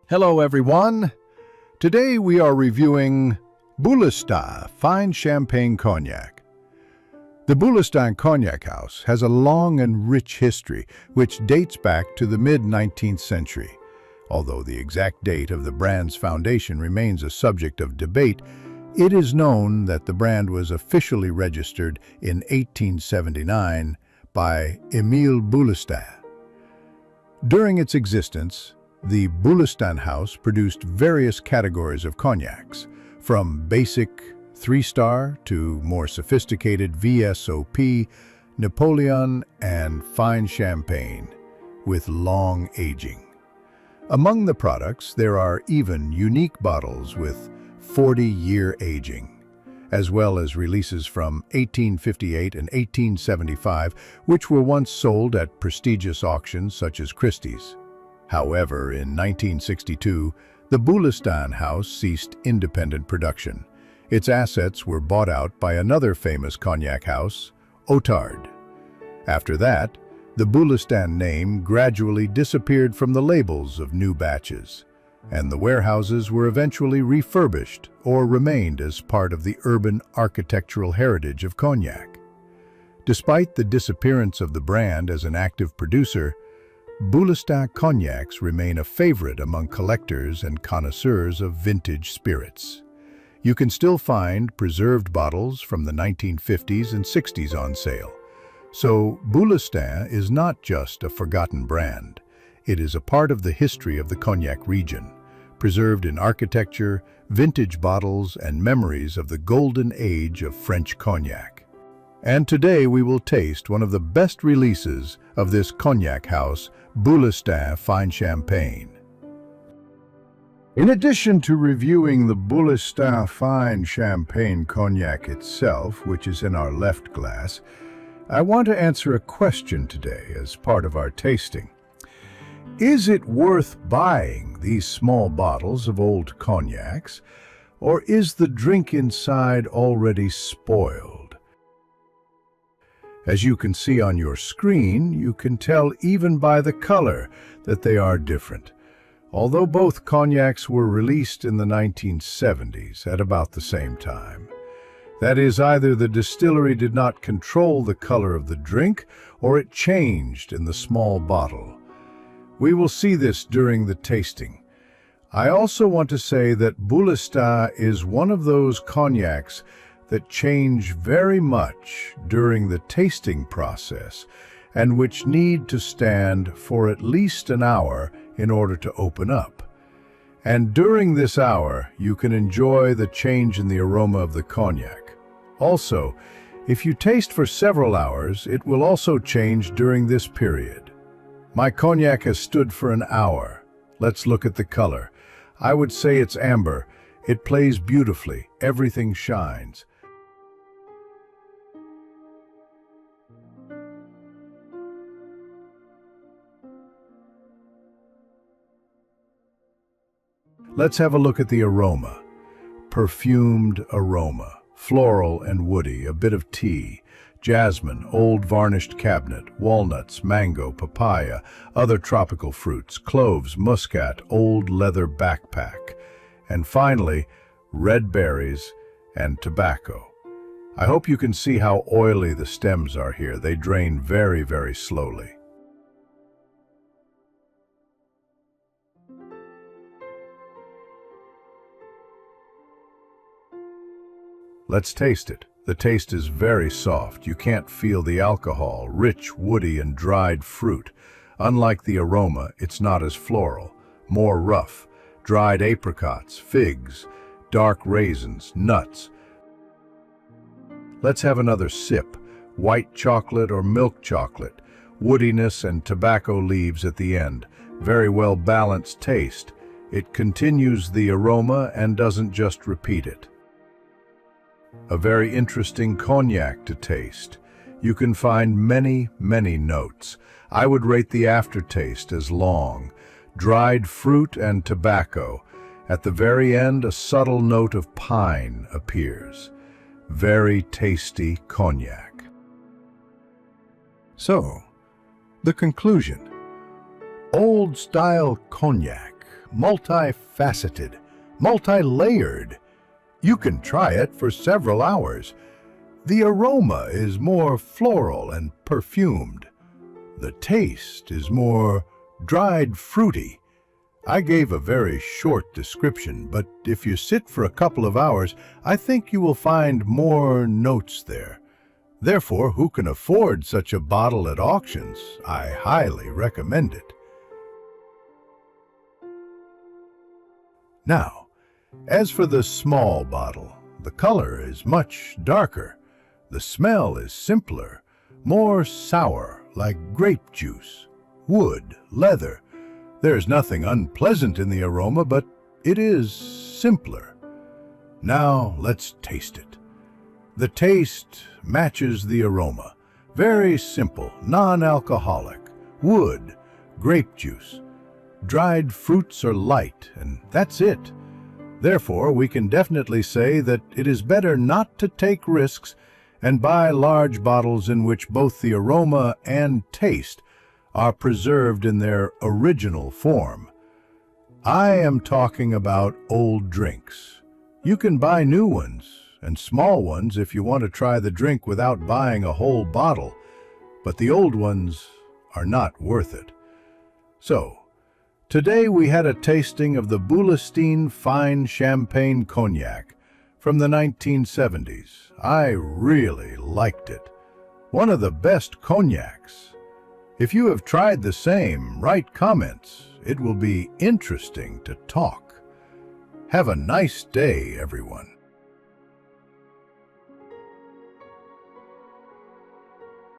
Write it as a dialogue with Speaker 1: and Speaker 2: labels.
Speaker 1: Hello everyone! Today we are reviewing Boulestin Fine Champagne Cognac. The Boulestin Cognac House has a long and rich history which dates back to the mid-19th century. Although the exact date of the brand's foundation remains a subject of debate, it is known that the brand was officially registered in 1879 by Émile Boulestin. During its existence, the Boulestin House produced various categories of cognacs, from basic 3-star to more sophisticated VSOP, Napoleon, and fine champagne, with long aging. Among the products, there are even unique bottles with 40-year aging, as well as releases from 1858 and 1875, which were once sold at prestigious auctions such as Christie's. However, in 1962, the Boulestin House ceased independent production. Its assets were bought out by another famous cognac house, Otard. After that, the Boulestin name gradually disappeared from the labels of new batches, and the warehouses were eventually refurbished or remained as part of the urban architectural heritage of cognac. Despite the disappearance of the brand as an active producer, Boulestin cognacs remain a favorite among collectors and connoisseurs of vintage spirits. You can still find preserved bottles from the 1950s and 60s on sale. So Boulestin is not just a forgotten brand. It is a part of the history of the cognac region, preserved in architecture, vintage bottles, and memories of the golden age of French cognac. And today we will taste one of the best releases of this cognac house, Boulestin Fine Champagne. In addition to reviewing the Boulestin Fine Champagne cognac itself, which is in our left glass, I want to answer a question today as part of our tasting. Is it worth buying these small bottles of old cognacs, or is the drink inside already spoiled? As you can see on your screen, you can tell even by the color that they are different. Although both cognacs were released in the 1970s at about the same time. That is, either the distillery did not control the color of the drink, or it changed in the small bottle. We will see this during the tasting. I also want to say that Boulestin is one of those cognacs that change very much during the tasting process and which need to stand for at least an hour in order to open up. And during this hour, you can enjoy the change in the aroma of the cognac. Also, if you taste for several hours, it will also change during this period. My cognac has stood for an hour. Let's look at the color. I would say it's amber. It plays beautifully. Everything shines. Let's have a look at the aroma. Perfumed aroma, floral and woody, a bit of tea, jasmine, old varnished cabinet, walnuts, mango, papaya, other tropical fruits, cloves, muscat, old leather backpack, and finally, red berries and tobacco. I hope you can see how oily the stems are here. They drain very, very slowly. Let's taste it. The taste is very soft. You can't feel the alcohol, rich, woody, and dried fruit. Unlike the aroma, it's not as floral, more rough. Dried apricots, figs, dark raisins, nuts. Let's have another sip. White chocolate or milk chocolate, woodiness and tobacco leaves at the end. Very well balanced taste. It continues the aroma and doesn't just repeat it. A very interesting cognac to taste. You can find many, many notes. I would rate the aftertaste as long. Dried fruit and tobacco. At the very end, a subtle note of pine appears. Very tasty cognac. So, the conclusion. Old-style cognac, multifaceted, multi-layered. You can try it for several hours. The aroma is more floral and perfumed. The taste is more dried fruity. I gave a very short description, but if you sit for a couple of hours, I think you will find more notes there. Therefore, who can afford such a bottle at auctions? I highly recommend it. Now, as for the small bottle, the color is much darker. The smell is simpler, more sour, like grape juice, wood, leather. There's nothing unpleasant in the aroma, but it is simpler. Now let's taste it. The taste matches the aroma. Very simple, non-alcoholic, wood, grape juice. Dried fruits are light, and that's it. Therefore, we can definitely say that it is better not to take risks and buy large bottles in which both the aroma and taste are preserved in their original form. I am talking about old drinks. You can buy new ones and small ones if you want to try the drink without buying a whole bottle, but the old ones are not worth it. So, today we had a tasting of the Boulestin Fine Champagne Cognac from the 1970s. I really liked it. One of the best cognacs. If you have tried the same, write comments. It will be interesting to talk. Have a nice day, everyone.